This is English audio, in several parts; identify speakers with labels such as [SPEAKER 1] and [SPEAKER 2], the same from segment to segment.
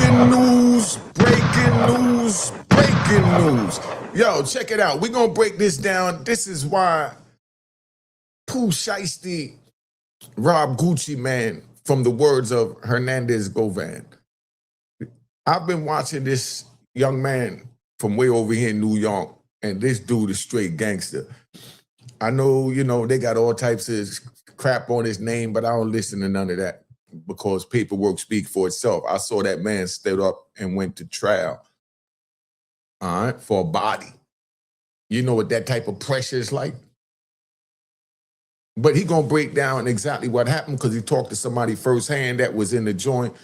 [SPEAKER 1] Breaking news, breaking news, breaking news. Yo, check it out. We're going to break this down. This is why Pooh Shiesty robbed Gucci Man, from the words of Hernandez Govan. I've been watching this young man from way over here in New York, and this dude is straight gangster. I know, they got all types of crap on his name, but I don't listen to none of that because paperwork speaks for itself. I saw that man stood up and went to trial, all right, for a body. You know what that type of pressure is like? But he gonna break down exactly what happened because he talked to somebody firsthand that was in the joint,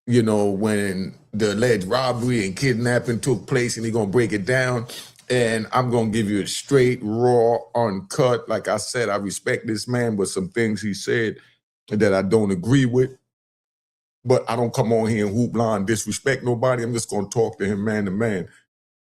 [SPEAKER 1] when the alleged robbery and kidnapping took place, and he gonna break it down. And I'm gonna give you a straight, raw, uncut. Like I said, I respect this man, but some things he said that I don't agree with. But I don't come on here and hoopla and disrespect nobody. I'm just gonna talk to him man to man.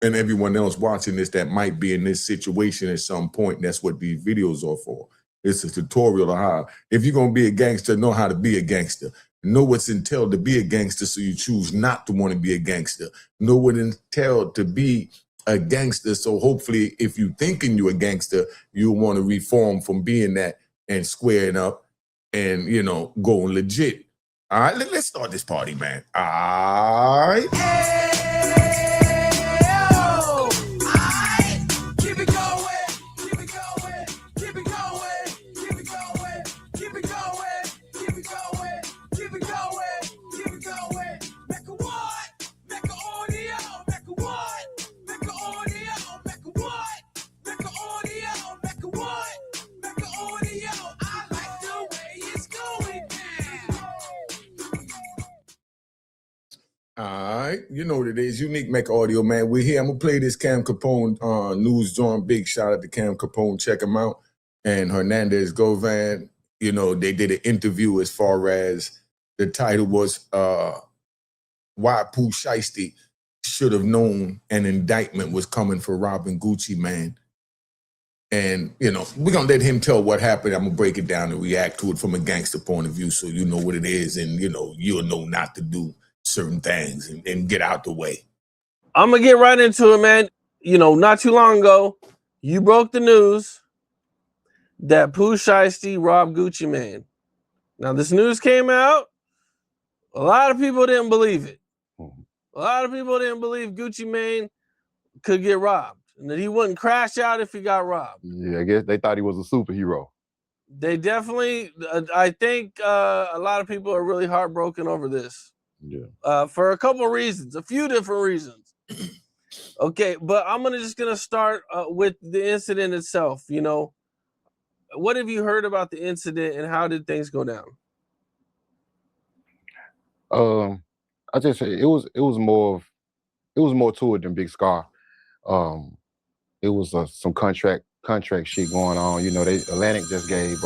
[SPEAKER 1] And everyone else watching this that might be in this situation at some point. And that's what these videos are for. It's a tutorial on how, if you're gonna be a gangster, know how to be a gangster. Know what's entailed to be a gangster so you choose not to want to be a gangster. Know what entailed to be a gangster, so hopefully if you thinking you a gangster, you want to reform from being that and squaring up and, going legit. All right, let's start this party, man. All right. All right, you know what it is. Unique Mecca Audio, man. We're here. I'm going to play this Cam Capone news joint. Big shout out to Cam Capone. Check him out. And Hernandez Govan, they did an interview as far as the title was why Pooh Shiesty should have known an indictment was coming for robbing Gucci Man. And, we're going to let him tell what happened. I'm going to break it down and react to it from a gangster point of view so you know what it is and, you'll know not to do certain things and get out the way.
[SPEAKER 2] I'm gonna get right into it, man. Not too long ago, you broke the news that Pooh Shiesty robbed Gucci Man. Now, this news came out. A lot of people didn't believe it. A lot of people didn't believe Gucci Mane could get robbed and that he wouldn't crash out if he got robbed.
[SPEAKER 3] Yeah, I guess they thought he was a superhero.
[SPEAKER 2] They definitely, I think a lot of people are really heartbroken over this.
[SPEAKER 3] Yeah.
[SPEAKER 2] For a couple of reasons, a few different reasons. Okay, but I'm just gonna start with the incident itself. What have you heard about the incident and how did things go down?
[SPEAKER 3] I just say it was more to it than Big Scar. It was some contract shit going on. Atlantic just gave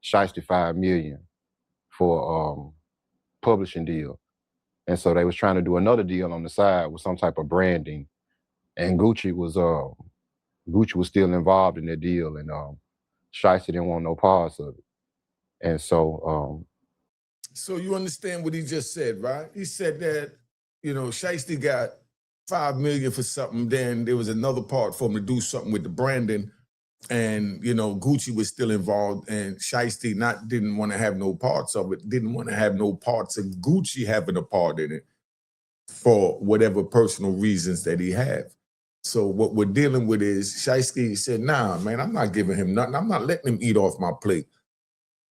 [SPEAKER 3] Shiesty $5 million for publishing deal, and so they was trying to do another deal on the side with some type of branding, and Gucci was still involved in the deal, and Shiesty didn't want no parts of it, and so
[SPEAKER 1] you understand what he just said, right? He said that Shiesty got $5 million for something, then there was another part for him to do something with the branding. And, Gucci was still involved, and Shiesty didn't want to have no parts of it, didn't want to have no parts of Gucci having a part in it for whatever personal reasons that he had. So what we're dealing with is Shiesty said, nah, man, I'm not giving him nothing. I'm not letting him eat off my plate.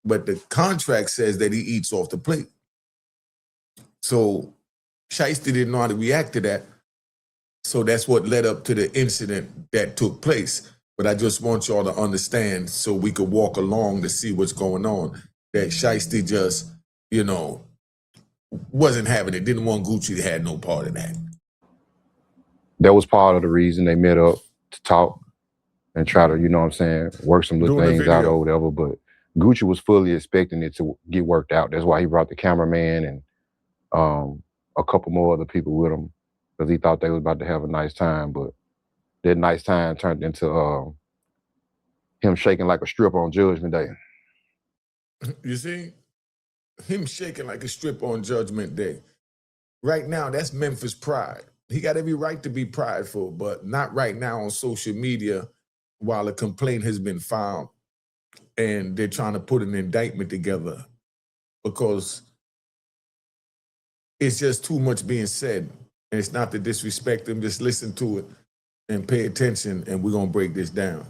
[SPEAKER 1] But the contract says that he eats off the plate. So Shiesty didn't know how to react to that. So that's what led up to the incident that took place. But I just want y'all to understand so we could walk along to see what's going on. That Shiesty just, wasn't having it, didn't want Gucci to have no part in that.
[SPEAKER 3] That was part of the reason they met up to talk and try to, work some little things out or whatever. But Gucci was fully expecting it to get worked out. That's why he brought the cameraman and a couple more other people with him because he thought they was about to have a nice time. But that nice time turned into him shaking like a stripper on Judgment Day.
[SPEAKER 1] You see? Him shaking like a stripper on Judgment Day. right now, that's Memphis pride. He got every right to be prideful, but not right now on social media while a complaint has been filed and they're trying to put an indictment together because it's just too much being said. And it's not to disrespect him, just listen to it and pay attention, and we're going to break this down.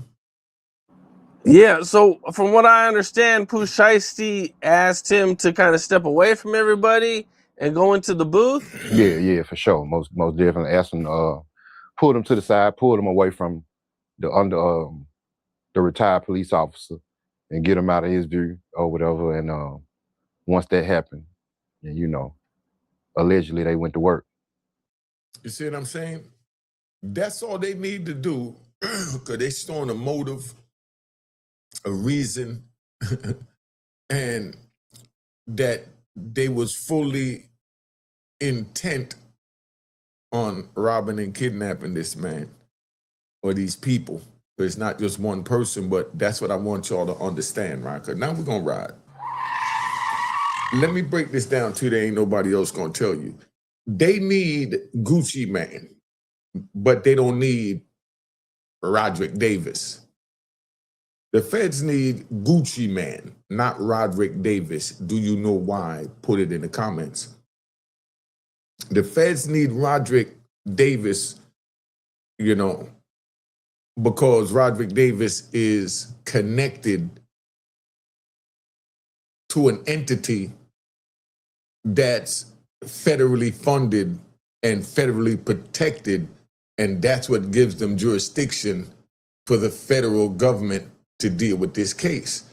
[SPEAKER 2] Yeah, so from what I understand, Pooh Shiesty asked him to kind of step away from everybody and go into the booth.
[SPEAKER 3] Yeah, for sure. Most definitely. Asked him, pulled him to the side, pulled him away from the retired police officer, and get him out of his view or whatever. And once that happened, and allegedly they went to work.
[SPEAKER 1] You see what I'm saying? That's all they need to do, because they're showing a motive, a reason, and that they was fully intent on robbing and kidnapping this man or these people. But it's not just one person, but that's what I want y'all to understand, right? Because now we're going to ride. Let me break this down too. There ain't nobody else going to tell you. They need Gucci Man, but they don't need Roderick Davis. The feds need Gucci Man, not Roderick Davis. Do you know why? Put it in the comments. The feds need Roderick Davis, because Roderick Davis is connected to an entity that's federally funded and federally protected, and that's what gives them jurisdiction for the federal government to deal with this case,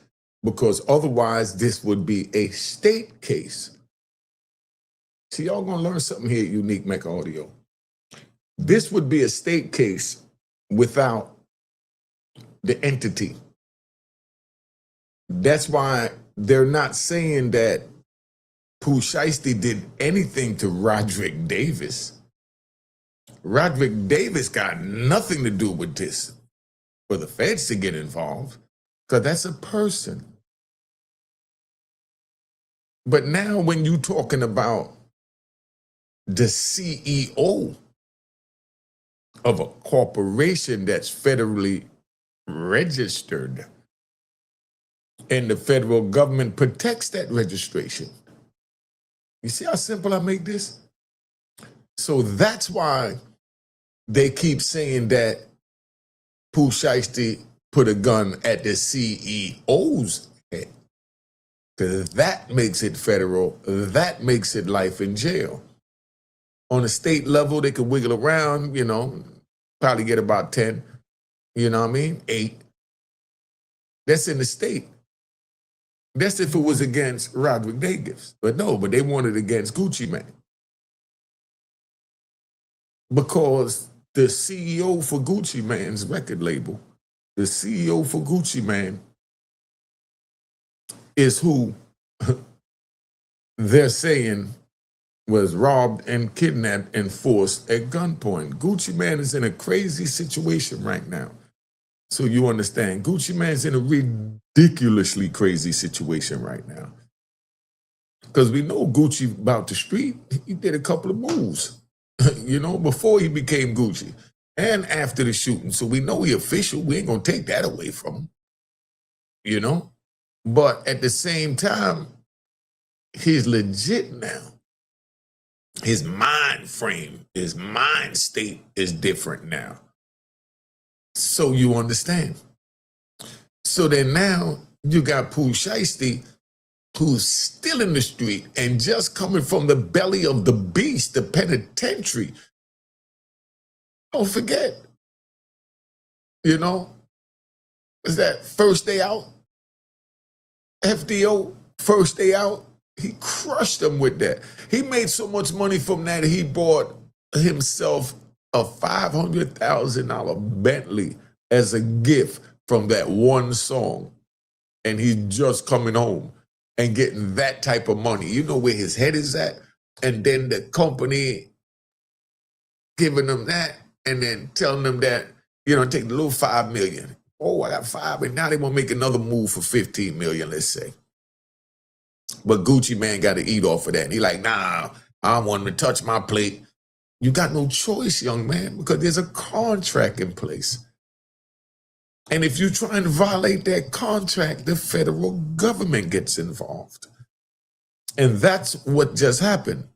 [SPEAKER 1] because otherwise this would be a state case. See, y'all gonna learn something here at Unique Mecca Audio. This would be a state case without the entity. That's why they're not saying that Pooh Shiesty did anything to Roderick Davis. Roderick Davis got nothing to do with this for the feds to get involved, because that's a person. But now when you're talking about the CEO of a corporation that's federally registered, and the federal government protects that registration. You see how simple I make this? So that's why they keep saying that Pooh Shiesty put a gun at the CEO's head, because that makes it federal, that makes it life in jail. On a state level, they could wiggle around, probably get about 10, 8. That's in the state. That's if it was against Roderick Davis. But no, they wanted against Gucci Man. Because the CEO for Gucci Man's record label, the CEO for Gucci Man is who they're saying was robbed and kidnapped and forced at gunpoint. Gucci Man is in a crazy situation right now. So you understand, Gucci Man's in a ridiculously crazy situation right now. Because we know Gucci about the street. He did a couple of moves, before he became Gucci and after the shooting. So we know he official. We ain't going to take that away from him, But at the same time, he's legit now. His mind frame, his mind state is different now. So you understand. So then now you got Pooh Shiesty, who's still in the street and just coming from the belly of the beast, the penitentiary. Don't forget, is that first day out? FDO, first day out, he crushed them with that. He made so much money from that, he bought himself a $500,000 Bentley as a gift from that one song. And he's just coming home and getting that type of money. You know where his head is at? And then the company giving them that and then telling them that, take the little $5 million. Oh, I got 5, and now they want to make another move for 15 million, let's say. But Gucci Man got to eat off of that. And he like, nah, I don't want him to touch my plate. You got no choice, young man, because there's a contract in place. And if you try and violate that contract, the federal government gets involved. And that's what just happened.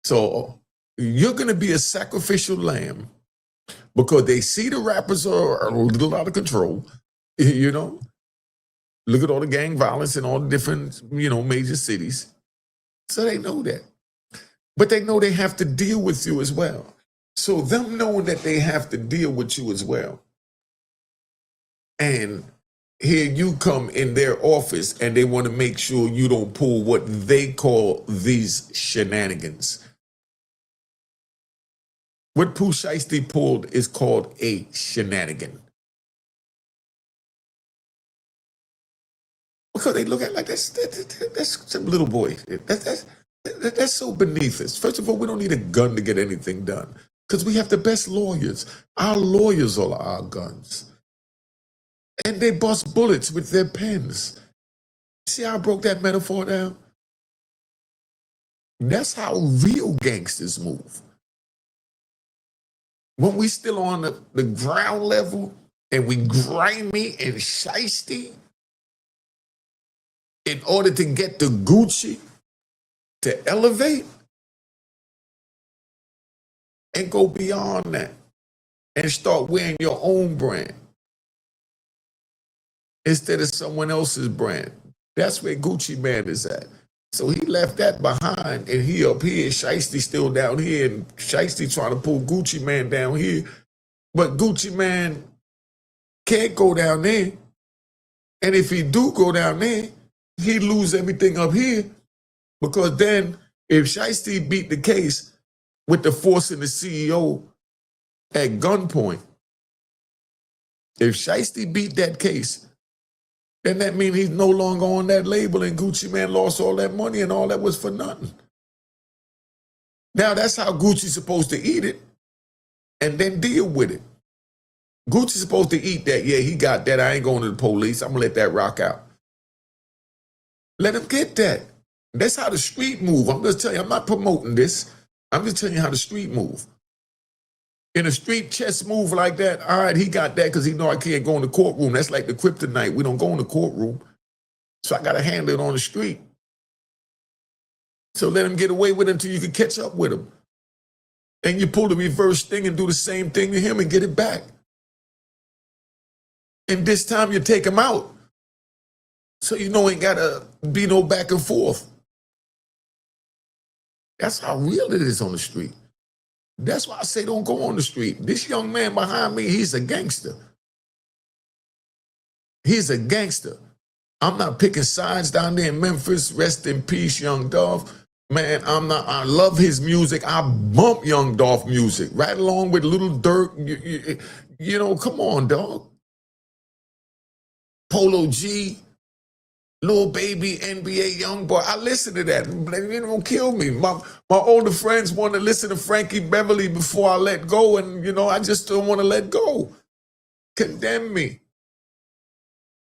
[SPEAKER 1] So you're going to be a sacrificial lamb because they see the rappers are a little out of control, you know. Look at all the gang violence in all the different, major cities. So they know that. But they know they have to deal with you as well. So them knowing that they have to deal with you as well. And here you come in their office and they want to make sure you don't pull what they call these shenanigans. What Pooh Shiesty pulled is called a shenanigan. Because they look at it like that's some little boy. That's so beneath us. First of all, we don't need a gun to get anything done because we have the best lawyers. Our lawyers are our guns. And they bust bullets with their pens. See how I broke that metaphor down? That's how real gangsters move. When we still on the ground level and we grimy and shiesty in order to get the Gucci to elevate and go beyond that and start wearing your own brand instead of someone else's brand. That's where Gucci Man is at. So he left that behind and he up here, Shiesty still down here, and Shiesty trying to pull Gucci Man down here. But Gucci Man can't go down there. And if he do go down there, he lose everything up here. Because then if Shiesty beat the case with the forcing the CEO at gunpoint, if Shiesty beat that case, then that means he's no longer on that label and Gucci Man lost all that money and all that was for nothing. Now that's how Gucci's supposed to eat it and then deal with it. Gucci's supposed to eat that. Yeah, he got that. I ain't going to the police. I'm going to let that rock out. Let him get that. That's how the street move. I'm just telling you, I'm not promoting this. I'm just telling you how the street move. In a street chess move like that, all right, he got that because he know I can't go in the courtroom. That's like the kryptonite. We don't go in the courtroom. So I got to handle it on the street. So let him get away with it until you can catch up with him. And you pull the reverse thing and do the same thing to him and get it back. And this time you take him out. So you know ain't got to be no back and forth. That's how real it is on the street. That's why I say don't go on the street. This young man behind me, he's a gangster. He's a gangster. I'm not picking sides down there in Memphis. Rest in peace, Young Dolph. Man, I love his music. I bump Young Dolph music right along with Little Durk. You know, come on, dog. Polo G, Lil Baby, NBA Youngboy. I listen to that. It don't kill me. My older friends want to listen to Frankie Beverly before I let go, and I just don't want to let go. Condemn me.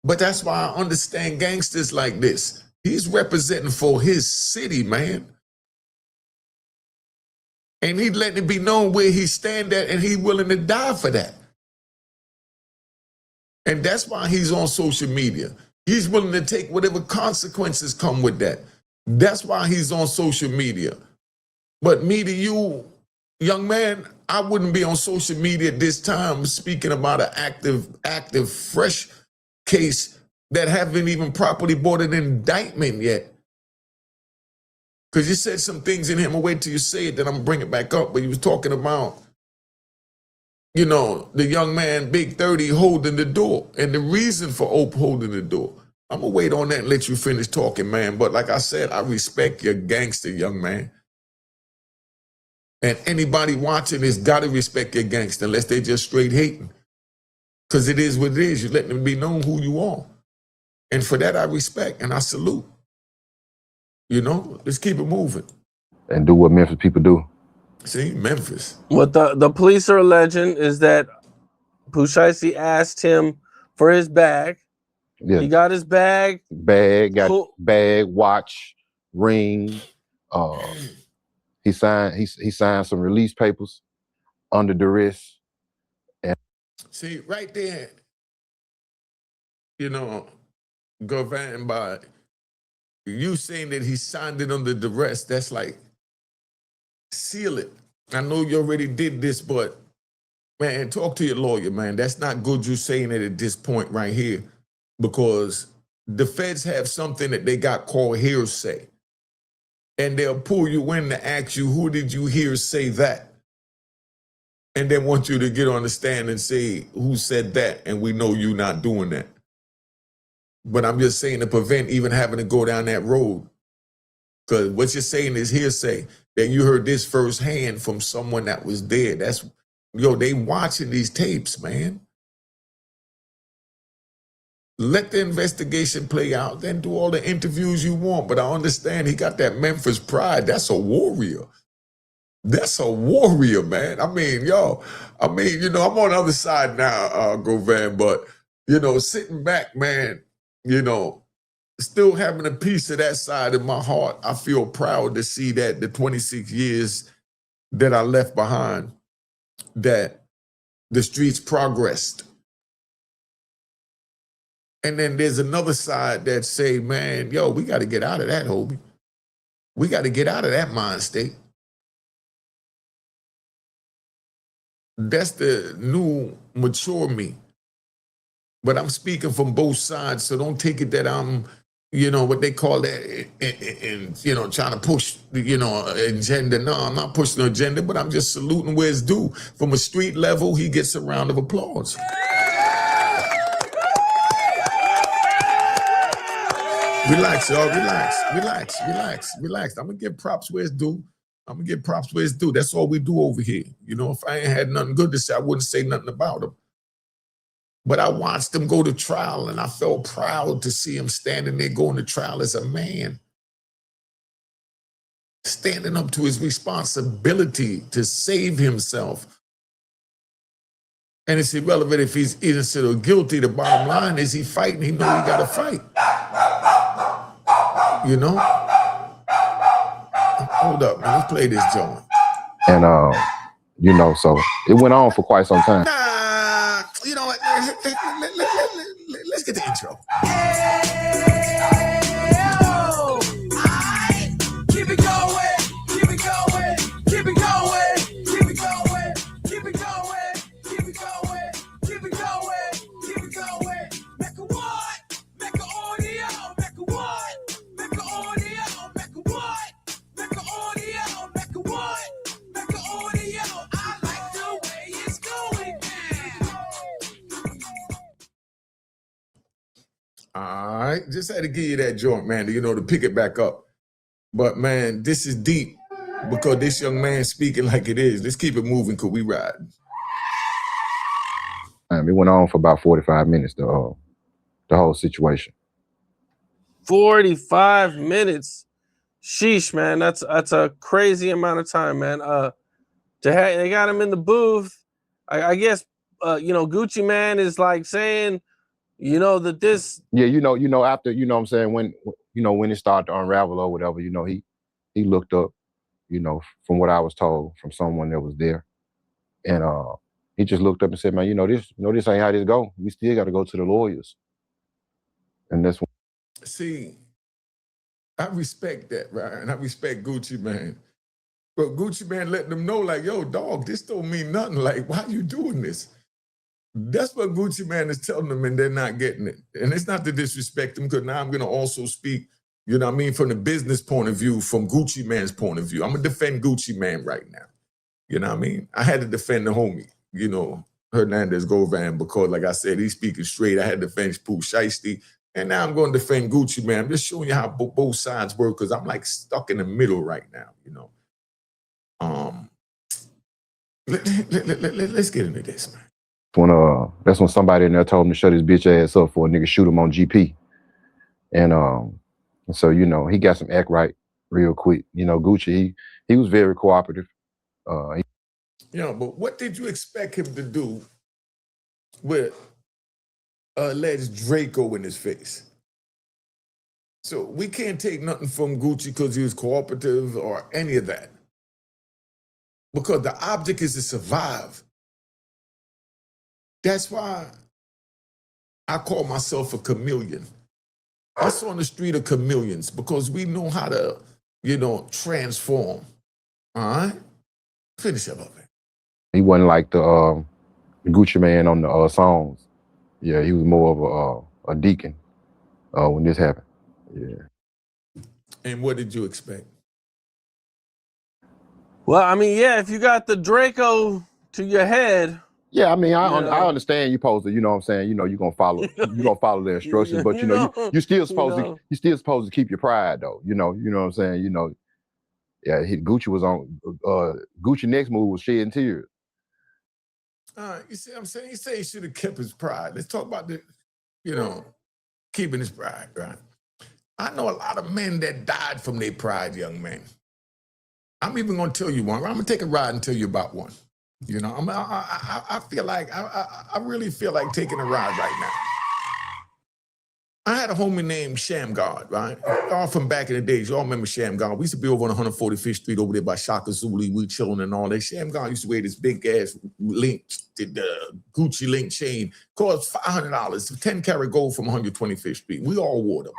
[SPEAKER 1] But that's why I understand gangsters like this. He's representing for his city, man. And he's letting it be known where he stand at, and he's willing to die for that. And that's why he's on social media. He's willing to take whatever consequences come with that. That's why he's on social media. But me to you, young man, I wouldn't be on social media at this time speaking about an active, fresh case that haven't even properly brought an indictment yet. Because you said some things in here. I'm going to wait till you say it, then I'm going to bring it back up. But you was talking about, the young man, Big 30, holding the door. And the reason for holding the door. I'm going to wait on that and let you finish talking, man. But like I said, I respect your gangster, young man. And anybody watching this got to respect your gangster unless they just straight hating. Because it is what it is. You're letting them be known who you are. And for that, I respect and I salute. Let's keep it moving.
[SPEAKER 3] And do what Memphis people do.
[SPEAKER 1] See, Memphis.
[SPEAKER 2] What the police are alleging is that Pooh Shiesty asked him for his bag.
[SPEAKER 3] Yeah.
[SPEAKER 2] He got his bag.
[SPEAKER 3] Bag, watch, ring. he signed some release papers under duress.
[SPEAKER 1] See, right there, you know, Govan, by you saying that he signed it under duress, that's like, seal it. I know you already did this, but man, talk to your lawyer, man. That's not good you saying it at this point right here, because the feds have something that they got called hearsay. And they'll pull you in to ask you, who did you hear say that? And then want you to get on the stand and say, who said that? And we know you're not doing that. But I'm just saying to prevent even having to go down that road. Because what you're saying is hearsay, that you heard this firsthand from someone that was dead. That's, they watching these tapes, man. Let the investigation play out, then do all the interviews you want. But I understand he got that Memphis pride. That's a warrior. That's a warrior, man. I mean, I'm on the other side now, Govan, but, sitting back, man, still having a piece of that side in my heart. I feel proud to see that the 26 years that I left behind, that the streets progressed. And then there's another side that say, man, we got to get out of that, Hobie. We got to get out of that mind state. That's the new mature me. But I'm speaking from both sides, so don't take it that I'm, what they call that, and trying to push, agenda. No, I'm not pushing an agenda, but I'm just saluting where it's due. From a street level, he gets a round of applause. Relax, y'all. Relax. I'm going to give props where it's due. That's all we do over here. If I ain't had nothing good to say, I wouldn't say nothing about him. But I watched him go to trial, and I felt proud to see him standing there going to trial as a man, standing up to his responsibility to save himself. And it's irrelevant if he's innocent or guilty. The bottom line is he fighting. He know he got to fight. Hold up, man. Let's play this joint.
[SPEAKER 3] And, so it went on for quite some time.
[SPEAKER 1] Nah, you know what? Let's get the intro.
[SPEAKER 4] Keep it going, keep it going, keep it going, keep it going, keep it going, keep it going, keep it going, keep it going. Mecca what? Mecca audio, Mecca what? Mecca audio, Mecca what? Mecca audio, Mecca what? Mecca audio. I like the way it's going now.
[SPEAKER 1] All right, just had to give you that joint, man, to pick it back up. But, man, this is deep because this young man speaking like it is. Let's keep it moving because we ride.
[SPEAKER 3] It went on for about 45 minutes, the whole situation.
[SPEAKER 2] 45 minutes. Sheesh, man. That's a crazy amount of time, man. They got him in the booth. I guess, Gucci Man is like saying, that this.
[SPEAKER 3] Yeah, after, what I'm saying, when it started to unravel or whatever, he looked up, from what I was told from someone that was there. And he just looked up and said, man, this ain't how this go. We still got to go to the lawyers. And that's when.
[SPEAKER 1] See, I respect that, right? And I respect Gucci Man. But Gucci Man letting them know, like, yo, dog, this don't mean nothing. Like, why you doing this? That's what Gucci Man is telling them, and they're not getting it. And it's not to disrespect them, because now I'm going to also speak, from the business point of view, from Gucci Man's point of view. I'm going to defend Gucci Man right now. I had to defend the homie, Hernandez Govan, because, like I said, he's speaking straight. I had to defend Pooh Shiesty, and now I'm going to defend Gucci Man. I'm just showing you how both sides work, because I'm like stuck in the middle right now, Let's get into this, man.
[SPEAKER 3] That's when somebody in there told him to shut his bitch ass up for a nigga shoot him on GP. And so, he got some act right real quick. Gucci, he was very cooperative.
[SPEAKER 1] But what did you expect him to do with alleged Draco in his face? So we can't take nothing from Gucci because he was cooperative or any of that. because the object is to survive. That's why I call myself a chameleon. Us on the street are chameleons because we know how to, transform. All right? Finish up of it.
[SPEAKER 3] He wasn't like the Gucci Man on the songs. Yeah, he was more of a deacon when this happened. Yeah.
[SPEAKER 1] And what did you expect?
[SPEAKER 2] Well, I mean, yeah, if you got the Draco to your head.
[SPEAKER 3] Yeah, I mean, I understand you supposed to, you know what I'm saying, you're gonna follow their instructions, but you're still supposed to keep your pride though. You know what I'm saying? Yeah, Gucci was on Gucci next move was shedding tears.
[SPEAKER 1] You see what I'm saying? He said he should have kept his pride. Let's talk about keeping his pride, right? I know a lot of men that died from their pride, young men. I'm even gonna tell you one. I'm gonna take a ride and tell you about one. I feel like I really feel like taking a ride right now. I had a homie named Sham God, right? All from back in the days. Y'all remember Sham God? We used to be over on 145th Street over there by Shaka Zulu, we chilling and all that. Sham God used to wear this big ass link, the Gucci link chain, cost $500, 10 karat gold from 125th Street. We all wore them.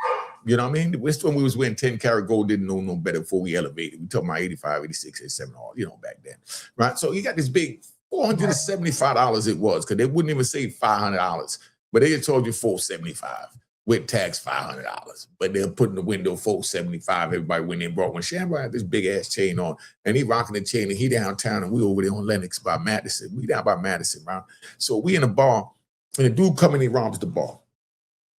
[SPEAKER 1] You know what I mean? This when we was wearing 10 karat gold, didn't know no better before we elevated. We talking about 85, 86, 87, all, back then. Right? So he got this big $475 it was, because they wouldn't even say $500, but they had told you $475 with tax $500. But they'll put in the window $475. Everybody went in, brought one. Shambo had this big ass chain on, and he rocking the chain, and he downtown, and we over there on Lenox by Madison. We down by Madison, right? So we in a bar, and the dude come in, he robs the bar.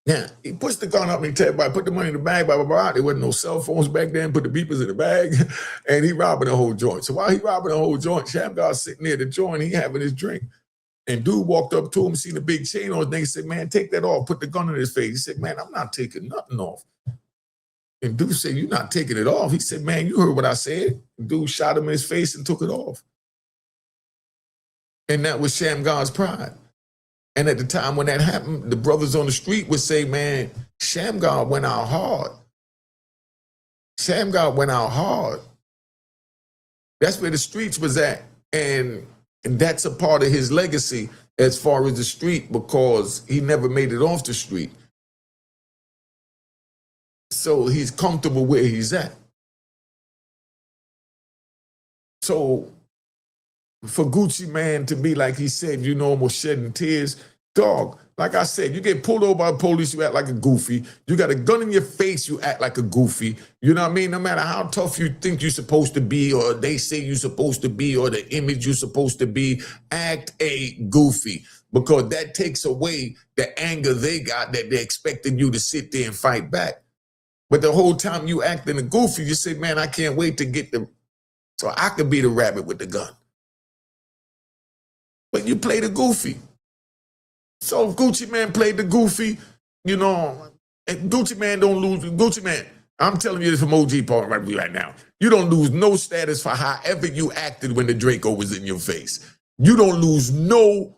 [SPEAKER 1] Now, he puts the gun up and he tell everybody, put the money in the bag, blah, blah, blah. There wasn't no cell phones back then, put the beepers in the bag, and he robbing the whole joint. So while he robbing the whole joint, Shamgar's sitting near the joint, he having his drink. And dude walked up to him, seen the big chain on his neck, he said, man, take that off, put the gun in his face. He said, man, I'm not taking nothing off. And dude said, you're not taking it off. He said, man, you heard what I said. Dude shot him in his face and took it off. And that was Shamgar's pride. And at the time when that happened, the brothers on the street would say, man, Shamgar went out hard. Shamgar went out hard. That's where the streets was at. And that's a part of his legacy as far as the street, because he never made it off the street. So he's comfortable where he's at. So for Gucci Man to be like he said, almost shedding tears, dog, like I said, you get pulled over by the police, you act like a goofy. You got a gun in your face, you act like a goofy. You know what I mean? No matter how tough you think you're supposed to be, or they say you're supposed to be, or the image you're supposed to be, act a goofy. Because that takes away the anger they got that they're expecting you to sit there and fight back. But the whole time you acting a goofy, you say, man, I can't wait to get so I could be the rabbit with the gun. But you play the goofy. So if Gucci Man played the goofy, and Gucci Man don't lose. Gucci Man, I'm telling you this from OG Paul right now. You don't lose no status for however you acted when the Draco was in your face. You don't lose nothing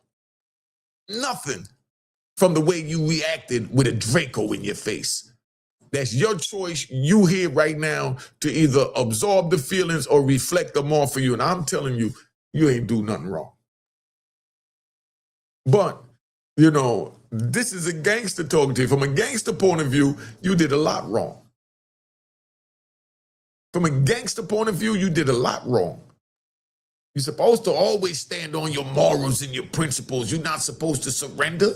[SPEAKER 1] from the way you reacted with a Draco in your face. That's your choice. You here right now to either absorb the feelings or reflect them off of you. And I'm telling you, you ain't do nothing wrong. But this is a gangster talking to you. From a gangster point of view, you did a lot wrong. From a gangster point of view, you did a lot wrong. You're supposed to always stand on your morals and your principles. You're not supposed to surrender.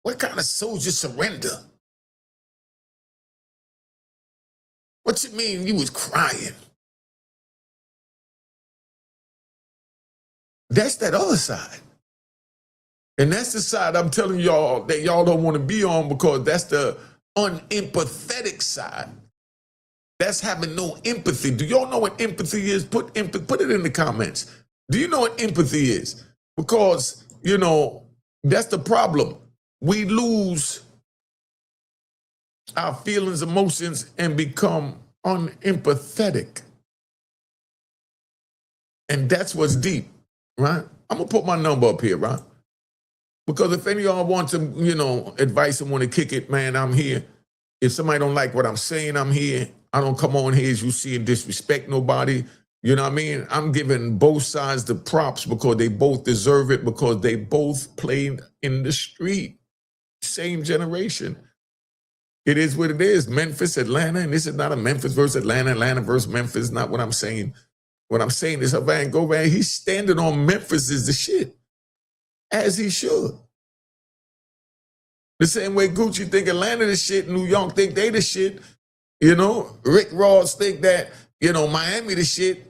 [SPEAKER 1] What kind of soldier surrender? What you mean you was crying? That's that other side. And that's the side I'm telling y'all that y'all don't want to be on, because that's the unempathetic side. That's having no empathy. Do y'all know what empathy is? Put it in the comments. Do you know what empathy is? Because, that's the problem. We lose our feelings, emotions, and become unempathetic. And that's what's deep, right? I'm going to put my number up here, right? Because if any of y'all want some, advice and want to kick it, man, I'm here. If somebody don't like what I'm saying, I'm here. I don't come on here as you see and disrespect nobody. You know what I mean? I'm giving both sides the props because they both deserve it, because they both played in the street. Same generation. It is what it is. Memphis, Atlanta, and this is not a Memphis versus Atlanta, Atlanta versus Memphis. Not what I'm saying. What I'm saying is, Van Gogh, man, he's standing on Memphis is the shit, as he should. The same way Gucci think Atlanta the shit, New York think they the shit. You know, Rick Ross think that, you know, Miami the shit.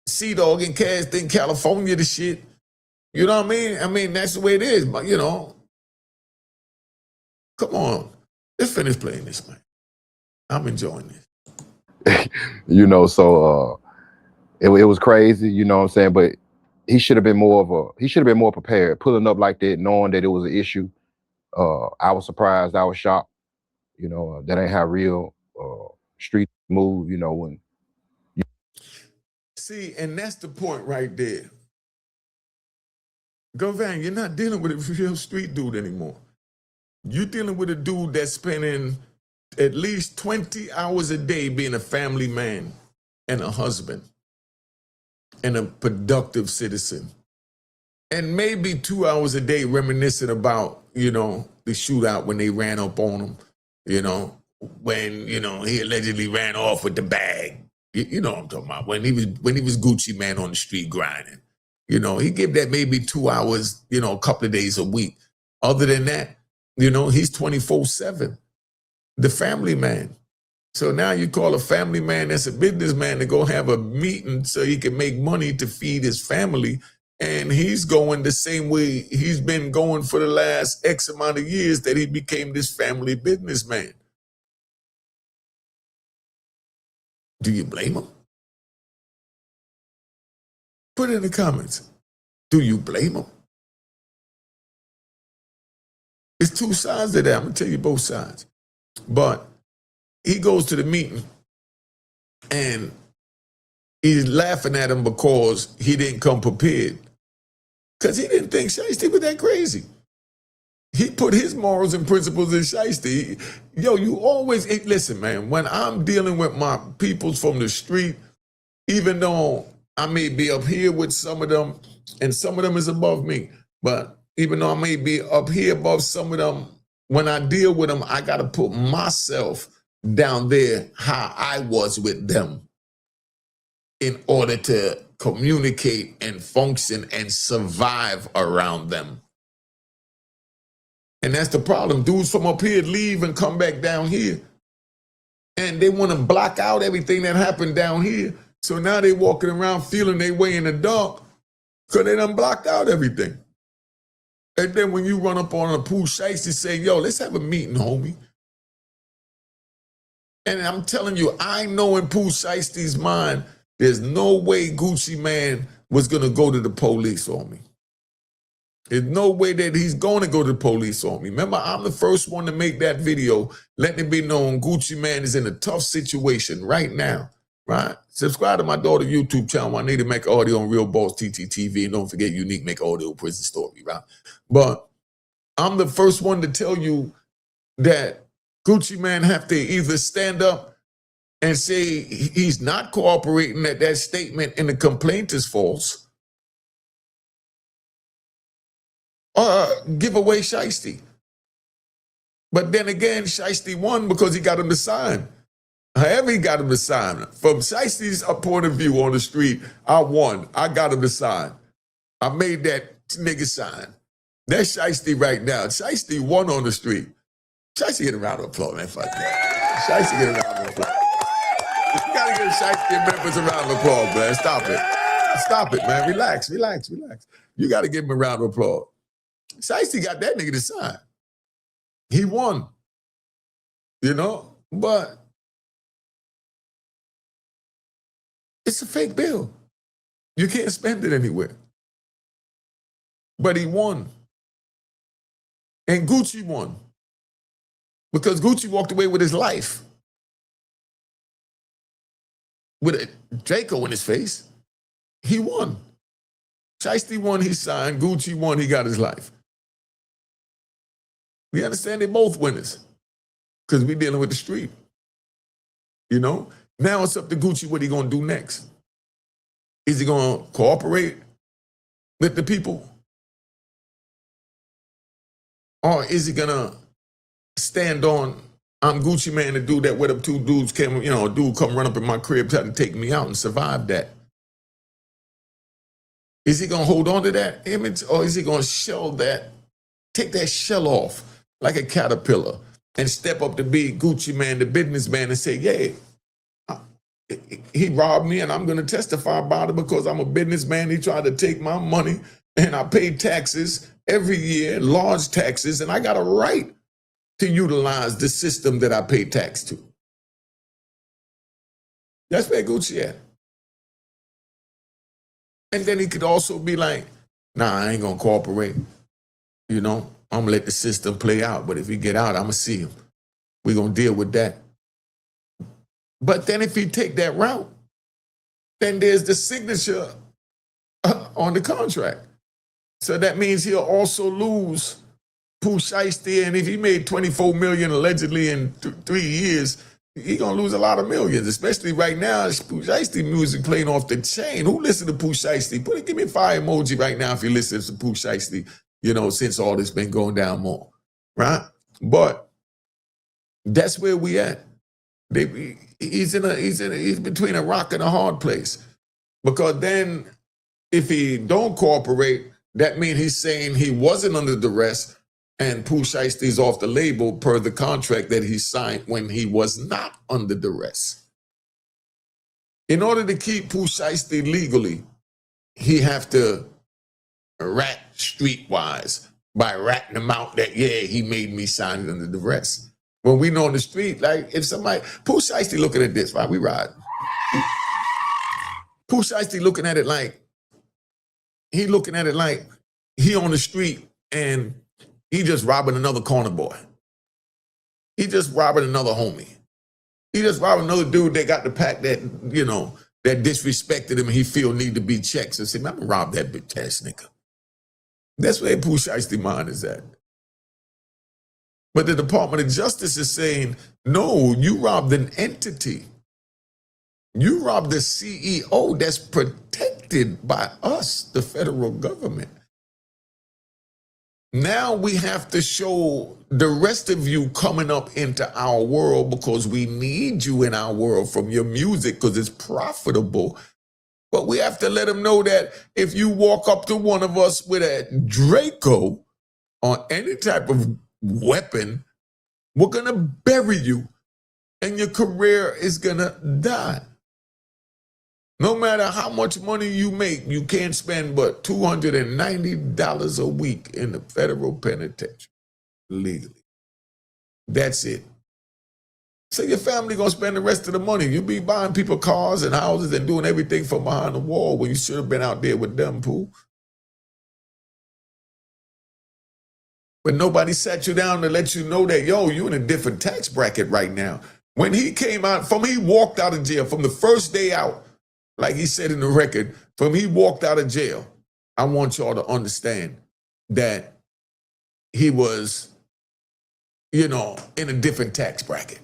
[SPEAKER 1] C-Dog and Cass think California the shit. You know what I mean? I mean, that's the way it is. But, you know, come on. Let's finish playing this, man. I'm enjoying this.
[SPEAKER 3] You know, so it was crazy, you know what I'm saying? But he should have been more prepared, pulling up like that, knowing that it was an issue. I was surprised, I was shocked. You know, that ain't how real street move, you know, when
[SPEAKER 1] See, and that's the point right there. Govan, you're not dealing with a real street dude anymore. You're dealing with a dude that's spending at least 20 hours a day being a family man and a husband and a productive citizen. And maybe 2 hours a day reminiscing about, you know, the shootout when they ran up on him, you know, when, you know, he allegedly ran off with the bag. You know what I'm talking about. When he was Gucci Man on the street grinding. You know, he give that maybe 2 hours, you know, a couple of days a week. Other than that, you know, he's 24/7. The family man. So now you call a family man that's a businessman to go have a meeting so he can make money to feed his family. And he's going the same way he's been going for the last X amount of years that he became this family businessman. Do you blame him? Put it in the comments. Do you blame him? There's two sides to that. I'm going to tell you both sides. But he goes to the meeting and he's laughing at him because he didn't come prepared. Because he didn't think Shiesty was that crazy. He put his morals and principles in Shiesty. Yo, you always, listen, man, when I'm dealing with my peoples from the street, even though I may be up here with some of them, and some of them is above me, but even though I may be up here above some of them, when I deal with them, I got to put myself down there how I was with them in order to communicate and function and survive around them. And that's the problem. Dudes from up here leave and come back down here. And they want to block out everything that happened down here. So now they walking around feeling their way in the dark because they done blocked out everything. And then when you run up on a Pooh Shiesty, say, yo, let's have a meeting, homie. And I'm telling you, I know in Pooh Shiesty's mind, there's no way Gucci Man was going to go to the police on me. There's no way that he's going to go to the police on me. Remember, I'm the first one to make that video, letting it be known Gucci Man is in a tough situation right now, right? Subscribe to my daughter's YouTube channel, Unique Mecca Audio on Real Boss TTTV, and don't forget Unique Mecca Audio Prison Story, right? But I'm the first one to tell you that Gucci Man have to either stand up and say he's not cooperating, that statement in the complaint is false, or give away Shiesty. But then again, Shiesty won because he got him to sign. However he got him to sign. From Shiesty's point of view on the street, I won. I got him to sign. I made that nigga sign. That's Shiesty right now. Shiesty won on the street. Shiesty get a round of applause, man. Fuck that. Shiesty get a round of applause. You gotta give Shiesty and Memphis a round of applause, man. Stop it. Stop it, man. Relax, relax, relax. You gotta give him a round of applause. Shiesty got that nigga to sign. He won. You know? But it's a fake bill. You can't spend it anywhere. But he won. And Gucci won. Because Gucci walked away with his life. With a Draco in his face. He won. Shiesty won, he signed. Gucci won, he got his life. We understand they're both winners. Because we're dealing with the street. You know? Now it's up to Gucci what he gonna do next. Is he going to cooperate with the people? Or is he going to stand on, I'm Gucci Man, the dude that with up two dudes came, a dude come run up in my crib, try to take me out and survive that? Is he going to hold on to that image, or is he going to shell that, take that shell off like a caterpillar and step up to be Gucci Man, the businessman, and say, yeah, he robbed me and I'm going to testify about it because I'm a businessman. He tried to take my money and I pay taxes every year, large taxes, and I got a right to utilize the system that I pay tax to. That's where Gucci at. And then he could also be like, nah, I ain't going to cooperate. I'm going to let the system play out. But if he get out, I'm going to see him. We're going to deal with that. But then if he take that route, then there's the signature on the contract. So that means he'll also lose Pooh Shiesty. And if he made $24 million allegedly in 3 years, he's going to lose a lot of millions, especially right now. Pooh Shiesty music playing off the chain. Who listen to Pooh Shiesty? Give me a fire emoji right now if you listen to Pooh Shiesty, since all this been going down more, right? But that's where we at. He's between a rock and a hard place, because then if he don't cooperate, that means he's saying he wasn't under duress, and Pooh Shiesty's off the label per the contract that he signed when he was not under duress. In order to keep Pooh Shiesty legally, he have to rat streetwise by ratting him out that, yeah, he made me sign it under duress. When we know on the street, like if somebody, Pooh Shiesty looking at this, right? We ride. Pooh Shiesty looking at it like he on the street and he just robbing another corner boy. He just robbing another homie. He just robbing another dude that got the pack that, that disrespected him and he feel need to be checked. So say, man, I'm gonna rob that bitch ass nigga. That's where Pooh Shiesty mind is at. But the Department of Justice is saying, no, you robbed an entity. You robbed the CEO that's protected by us, the federal government. Now we have to show the rest of you coming up into our world because we need you in our world from your music because it's profitable. But we have to let them know that if you walk up to one of us with a Draco or any type of weapon, we're going to bury you and your career is going to die. No matter how much money you make, you can't spend but $290 a week in the federal penitentiary legally. That's it. So your family going to spend the rest of the money. You'll be buying people cars and houses and doing everything from behind the wall when you should have been out there with them, Pooh. But nobody sat you down to let you know that, yo, you're in a different tax bracket right now. When he came out, he walked out of jail, from the first day out, like he said in the record, he walked out of jail, I want y'all to understand that he was, in a different tax bracket.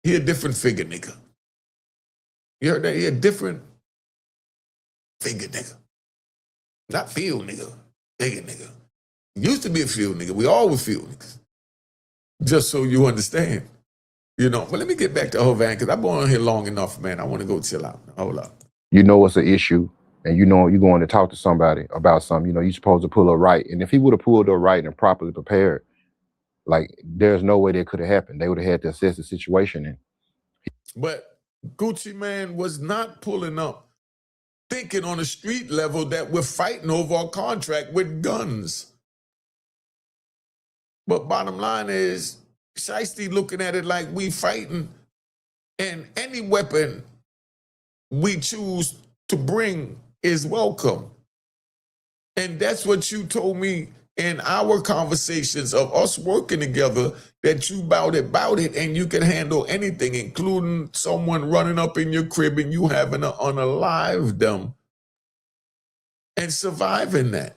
[SPEAKER 1] He a different figure, nigga. You heard that? He a different figure, nigga. Not field, nigga. Figure, nigga. Used to be a field nigga. We all were field niggas. Just so you understand. But let me get back to Hovan, because I've been on here long enough, man. I want to go chill out. Hold up.
[SPEAKER 3] It's an issue, and you're going to talk to somebody about something, you're supposed to pull up right. And if he would have pulled up right and properly prepared, like, there's no way that could have happened. They would have had to assess the situation.
[SPEAKER 1] But Gucci Man was not pulling up thinking on a street level that we're fighting over a contract with guns. But bottom line is, Shiesty looking at it like we fighting, and any weapon we choose to bring is welcome. And that's what you told me in our conversations of us working together, that you bout it, and you can handle anything, including someone running up in your crib and you having to unalive them and surviving that.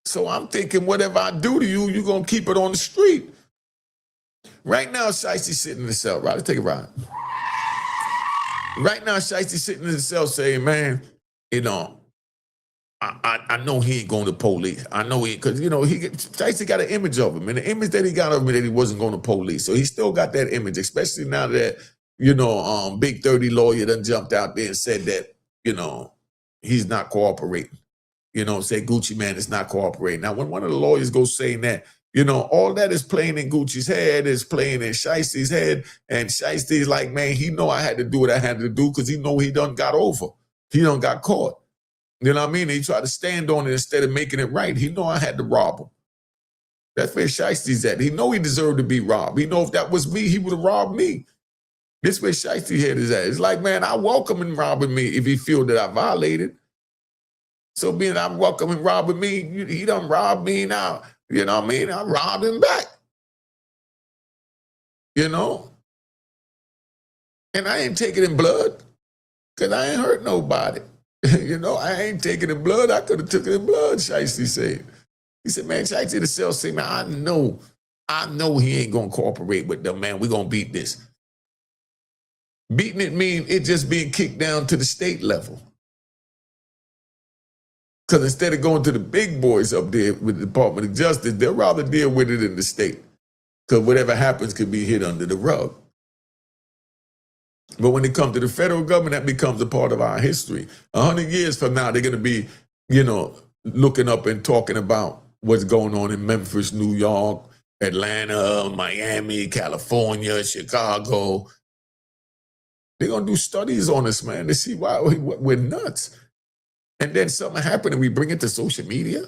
[SPEAKER 1] So I'm thinking, whatever I do to you, you're going to keep it on the street. Right now, Shiesty's sitting in the cell. Right, let's take a ride. Right now, Shicey's sitting in his cell saying, man, you know, I know he ain't going to police. I know he, because, you know, Shicey got an image of him, and the image that he got of him that he wasn't going to police. So he still got that image, especially now that, you know, Big 30 lawyer done jumped out there and said that, you know, he's not cooperating. You know, say Gucci Man is not cooperating. Now, when one of the lawyers goes saying that, you know, all that is playing in Gucci's head, is playing in Shicey's head, and Shicey's like, man, he know I had to do what I had to do because he know he done got over. He done got caught. You know what I mean? He tried to stand on it instead of making it right. He know I had to rob him. That's where Shicey's at. He know he deserved to be robbed. He know if that was me, he would have robbed me. This where Shicey's head is at. It's like, man, I welcome him robbing me if he feel that I violated. So being I'm welcome him robbing me, he done robbed me now. You know what I mean? I robbed him back. You know? And I ain't taking in blood because I ain't hurt nobody. You know, I ain't taking in blood. I could have took it in blood, Shicey said. He said, man, Shicey the cell say, man, I know he ain't going to cooperate with them, man. We're going to beat this. Beating it mean it just being kicked down to the state level. Because instead of going to the big boys up there with the Department of Justice, they'll rather deal with it in the state. Because whatever happens could be hid under the rug. But when it comes to the federal government, that becomes a part of our history. 100 years from now, they're going to be, you know, looking up and talking about what's going on in Memphis, New York, Atlanta, Miami, California, Chicago. They're going to do studies on us, man, to see why we're nuts. And then something happened and we bring it to social media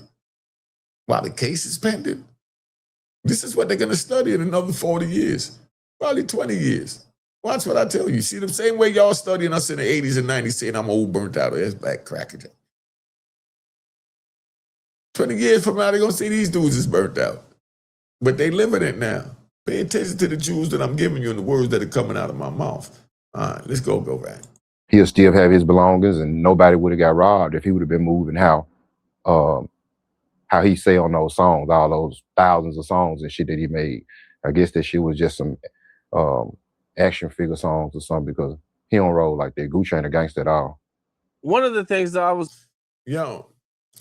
[SPEAKER 1] while the case is pending. This is what they're going to study in another 40 years, probably 20 years. Watch what I tell you. See, the same way y'all studying us in the 80s and 90s saying I'm old, burnt out, or ass back, cracking. 20 years from now, they're going to see these dudes is burnt out. But they living it now. Pay attention to the jewels that I'm giving you and the words that are coming out of my mouth. All right, let's go back.
[SPEAKER 3] He'll still have his belongings, and nobody would have got robbed if he would have been moving how he say on those songs, all those thousands of songs and shit that he made. I guess that shit was just some action figure songs or something, because he don't roll like that. Gucci ain't a gangster at all.
[SPEAKER 2] One of the things that I was...
[SPEAKER 1] Yo,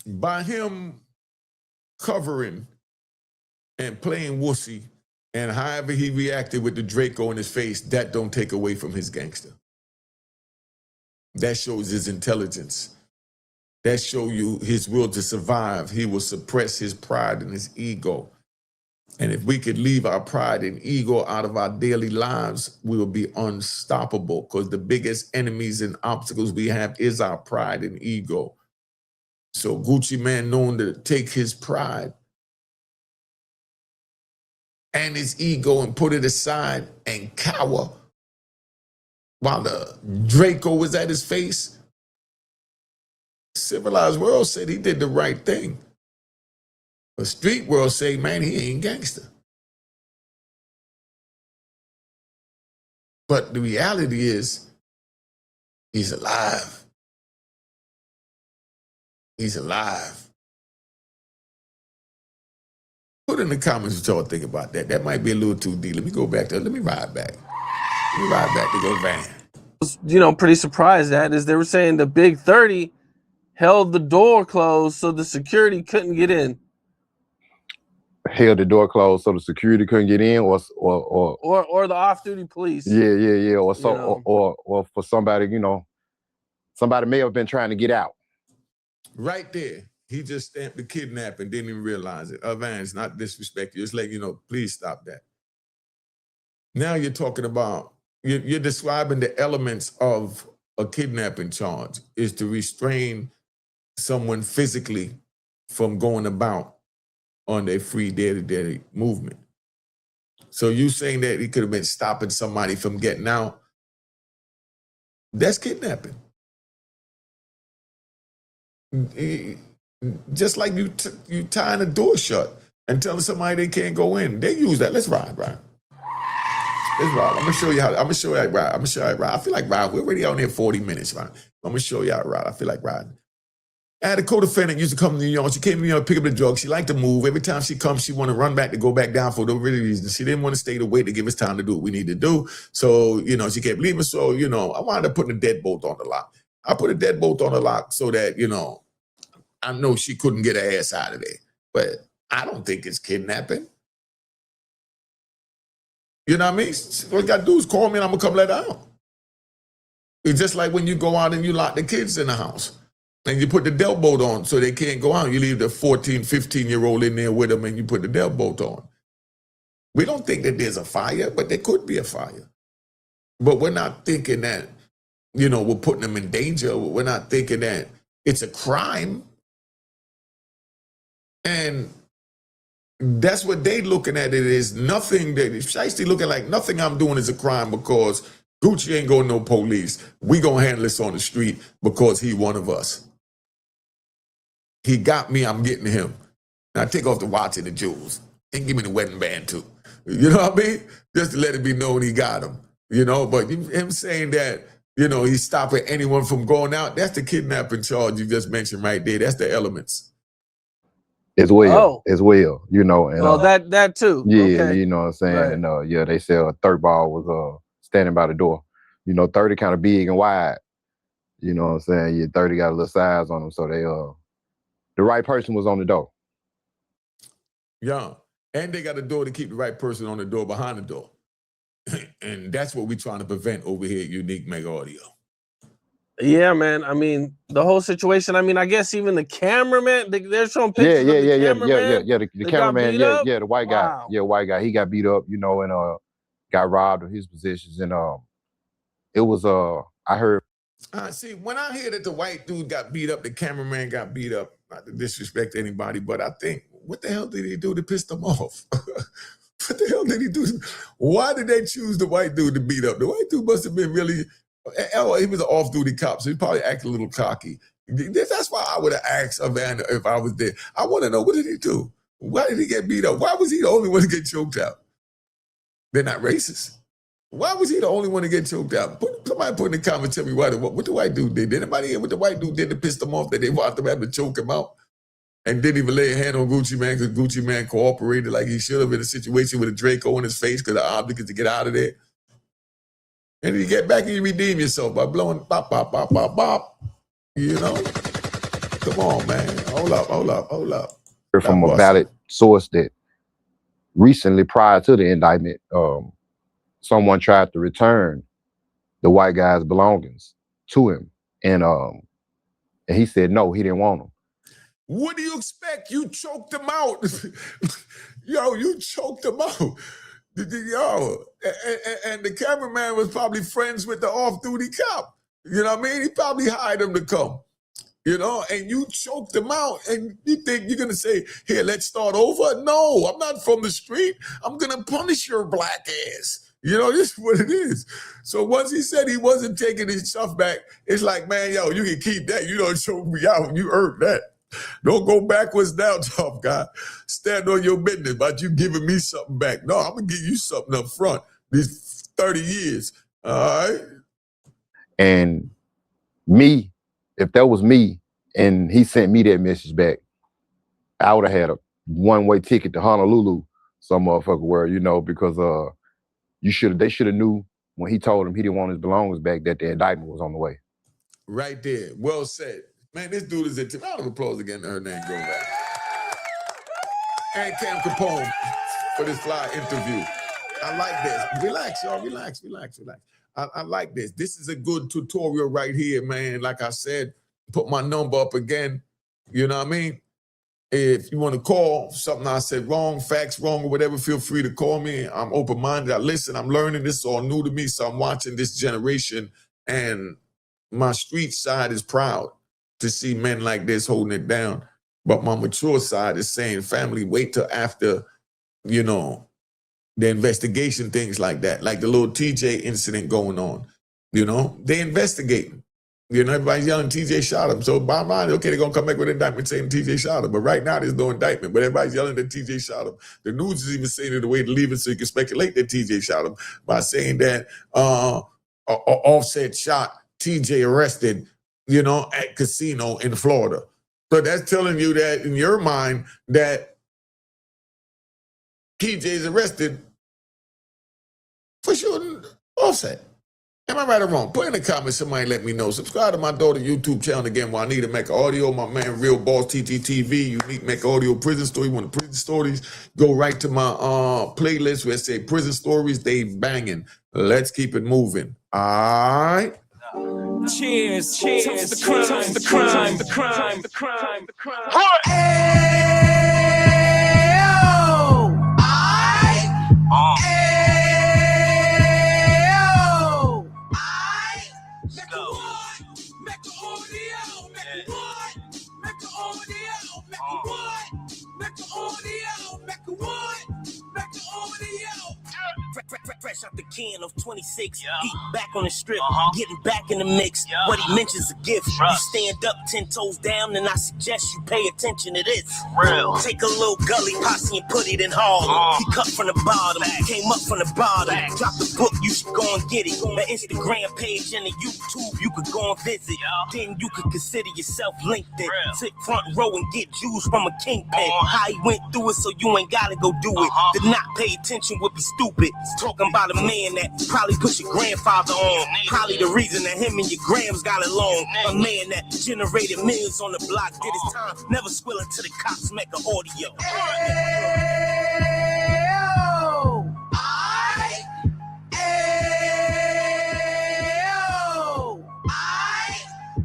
[SPEAKER 1] by him covering and playing wussy and however he reacted with the Draco in his face, that don't take away from his gangster. That shows his intelligence. That shows you his will to survive. He will suppress his pride and his ego. And if we could leave our pride and ego out of our daily lives, we will be unstoppable, because the biggest enemies and obstacles we have is our pride and ego. So Gucci Man known to take his pride and his ego and put it aside and cower while the Draco was at his face. Civilized world said he did the right thing. But street world say, man, he ain't gangster. But the reality is, he's alive. He's alive. Put in the comments what y'all think about that. That might be a little too deep. Let me go back to it. Let me ride back. Let me ride back to go van.
[SPEAKER 2] You know, pretty surprised at is they were saying the Big 30 held the door closed so the security couldn't get in.
[SPEAKER 3] Held the door closed so the security couldn't get in, or
[SPEAKER 2] the off-duty police.
[SPEAKER 3] Yeah. Or so,
[SPEAKER 2] You know.
[SPEAKER 3] or for somebody, you know, somebody may have been trying to get out.
[SPEAKER 1] Right there, he just stamped the kidnapping, didn't even realize it. Vance, not disrespect you, just let you know, please stop that. Now you're talking about, you're describing the elements of a kidnapping charge is to restrain someone physically from going about on their free day-to-day movement. So you saying that he could have been stopping somebody from getting out, that's kidnapping. Just like you tying a door shut and telling somebody they can't go in. They use that. Let's ride. Let's ride. I'm gonna show you how. I'm gonna show you how to ride. I'm gonna show you how to ride. I feel like riding. We're already out here 40 minutes, right? I'm gonna show you how to ride. I feel like riding. I had a co-defendant used to come to New York. She came to New York, pick up the drugs. She liked to move. Every time she comes, she want to run back to go back down for no really reason. She didn't want to stay to wait to give us time to do what we need to do. So, you know, she kept leaving. So, you know, I wound up putting a deadbolt on the lock. I put a deadbolt on the lock so that, you know, I know she couldn't get her ass out of there. But I don't think it's kidnapping. You know what I mean? All you got to do is call me and I'm going to come let her out. It's just like when you go out and you lock the kids in the house. And you put the deadbolt on so they can't go out. You leave the 14, 15-year-old in there with them and you put the deadbolt on. We don't think that there's a fire, but there could be a fire. But we're not thinking that, you know, we're putting them in danger. We're not thinking that it's a crime. And that's what they looking at it is nothing that, Shiesty looking like nothing I'm doing is a crime because Gucci ain't going to no police. We going to handle this on the street because he one of us. He got me, I'm getting him. Now take off the watch and the jewels and give me the wedding band too. You know what I mean? Just to let it be known he got him. You know, but him saying that, you know, he's stopping anyone from going out, that's the kidnapping charge you just mentioned right there. That's the elements.
[SPEAKER 3] As well, you know. And,
[SPEAKER 2] well, that too.
[SPEAKER 3] Yeah,
[SPEAKER 2] okay.
[SPEAKER 3] You know what I'm saying?
[SPEAKER 2] Right.
[SPEAKER 3] And yeah, they said a third ball was standing by the door. You know, 30 kind of big and wide. You know what I'm saying? Yeah, 30 got a little size on them. So they the right person was on the door.
[SPEAKER 1] Yeah. And they got a door to keep the right person on the door behind the door. And that's what we're trying to prevent over here at Unique Mega Audio.
[SPEAKER 2] Yeah, man. I mean, the whole situation. I mean, I guess even the cameraman, they're showing pictures of the cameraman.
[SPEAKER 3] Yeah. The cameraman, the white guy. Yeah, white guy. He got beat up, you know, and got robbed of his positions. And it was I heard.
[SPEAKER 1] See, when I hear that the white dude got beat up, the cameraman got beat up, not to disrespect anybody, but I think, what the hell did he do to piss them off? What the hell did he do? Why did they choose the white dude to beat up? The white dude must have been really, he was an off-duty cop, so he probably acted a little cocky. That's why I would have asked Evander if I was there. I want to know, what did he do? Why did he get beat up? Why was he the only one to get choked out? They're not racist. Why was he the only one to get choked out? Somebody put in the comments, tell me what the white dude did. Did anybody hear what the white dude did to piss them off that they wanted them to have to choke him out? And didn't even lay a hand on Gucci Mane because Gucci Mane cooperated like he should have in a situation with a Draco in his face because the object is to get out of there. And you get back and you redeem yourself by blowing bop, bop, bop, bop, bop. You know? Come on, man. Hold up.
[SPEAKER 3] From a valid source that recently, prior to the indictment, someone tried to return the white guy's belongings to him. And he said no, he didn't want them.
[SPEAKER 1] What do you expect? You choked him out. Yo, you choked him out. Yo, and the cameraman was probably friends with the off-duty cop. You know what I mean? He probably hired him to come. You know, and you choked him out, and you think you're gonna say, here, let's start over? No, I'm not from the street. I'm gonna punish your black ass. You know, this is what it is. So once he said he wasn't taking his stuff back, it's like, man, yo, you can keep that. You don't choke me out. You earned that. Don't go backwards now, tough guy. Stand on your business about you giving me something back. No, I'm gonna give you something up front. These 30 years, all right?
[SPEAKER 3] And me, if that was me and he sent me that message back, I would have had a one-way ticket to Honolulu, some motherfucker where, you know, because they should have knew when he told him he didn't want his belongings back that the indictment was on the way.
[SPEAKER 1] Right there. Well said. Man, this dude is a tip. Round of applause again to Hernan Grovac. And Cam Capone for this fly interview. I like this. Relax, y'all. Relax. I like this. This is a good tutorial right here, man. Like I said, put my number up again. You know what I mean? If you want to call something I said wrong, facts wrong, or whatever, feel free to call me. I'm open-minded. I listen. I'm learning. This is all new to me, so I'm watching this generation, and my street side is proud to see men like this holding it down. But my mature side is saying, family, wait till after, you know, the investigation, things like that. Like the little TJ incident going on. You know, they investigating. You know, everybody's yelling TJ shot him. So bottom line, okay, they're gonna come back with an indictment saying TJ shot him. But right now there's no indictment. But everybody's yelling that TJ shot him. The news is even saying it a way to leave it so you can speculate that TJ shot him by saying that Offset shot TJ arrested, you know, at casino in Florida. So that's telling you that in your mind that TJ's arrested for shooting Offset. Am I right or wrong? Put in the comments, somebody let me know. Subscribe to my daughter's YouTube channel again, Juanita Mecca Audio, my man Real Boss TTTV, Unique Mecca Audio Prison Story. One of the prison stories, go right to my playlist where it say prison stories, they banging. Let's keep it moving. All right.
[SPEAKER 4] Cheers, cheers, toast the crime, toast the crime, the crime, the crime, the crime.
[SPEAKER 5] Fresh out the can of 26, he back on the strip, getting back in the mix. What he mentions a gift. You stand up 10 toes down, and I suggest you pay attention to this. Real. Take a little gully posse and put it in Harlem. He cut from the bottom, came up from the bottom. Drop the book, you should go and get it. The Instagram page and the YouTube, you could go and visit. Then you could consider yourself LinkedIn. Sit front row and get Jews from a kingpin. How he went through it, so you ain't gotta go do it. To not pay attention would be stupid. Talking about a man that probably put your grandfather on. Probably the reason that him and your grams got along. A man that generated millions on the block, did his time, never squilling to the cops, make an audio.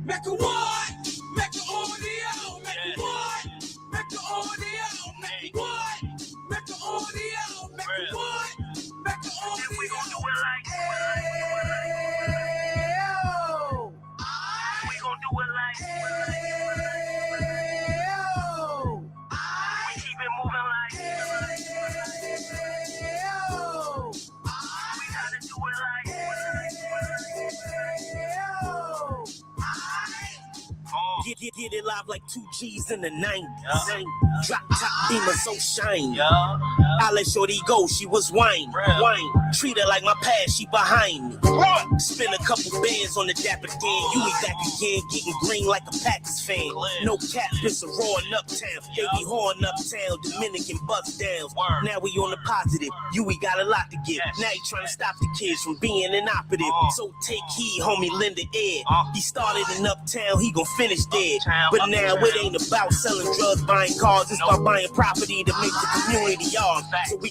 [SPEAKER 4] Make a what? Make a audio. Make a what? Make a audio. Make a what? Make a audio. Make a what? Make a audio. We gon' do it like we gon' do it like we keep it moving like we gotta do it like
[SPEAKER 5] Get it live like 2 G's in the 90s. Drop top beamer so shiny. I let shorty go, she was wine. Treat her like my past, she behind me. Spend a couple bands on the dapper gang. You be back again, getting green like a Packers fan. No cap, this a raw in uptown. Baby horn uptown, Dominican bust downs. Now we on the positive, we got a lot to give. Now you trying to stop the kids from being inoperative. So take heed, homie, lend it air. He started in uptown, he gon' finish dead. But now it ain't about selling drugs, buying cars. It's about buying property to make the community ours. So we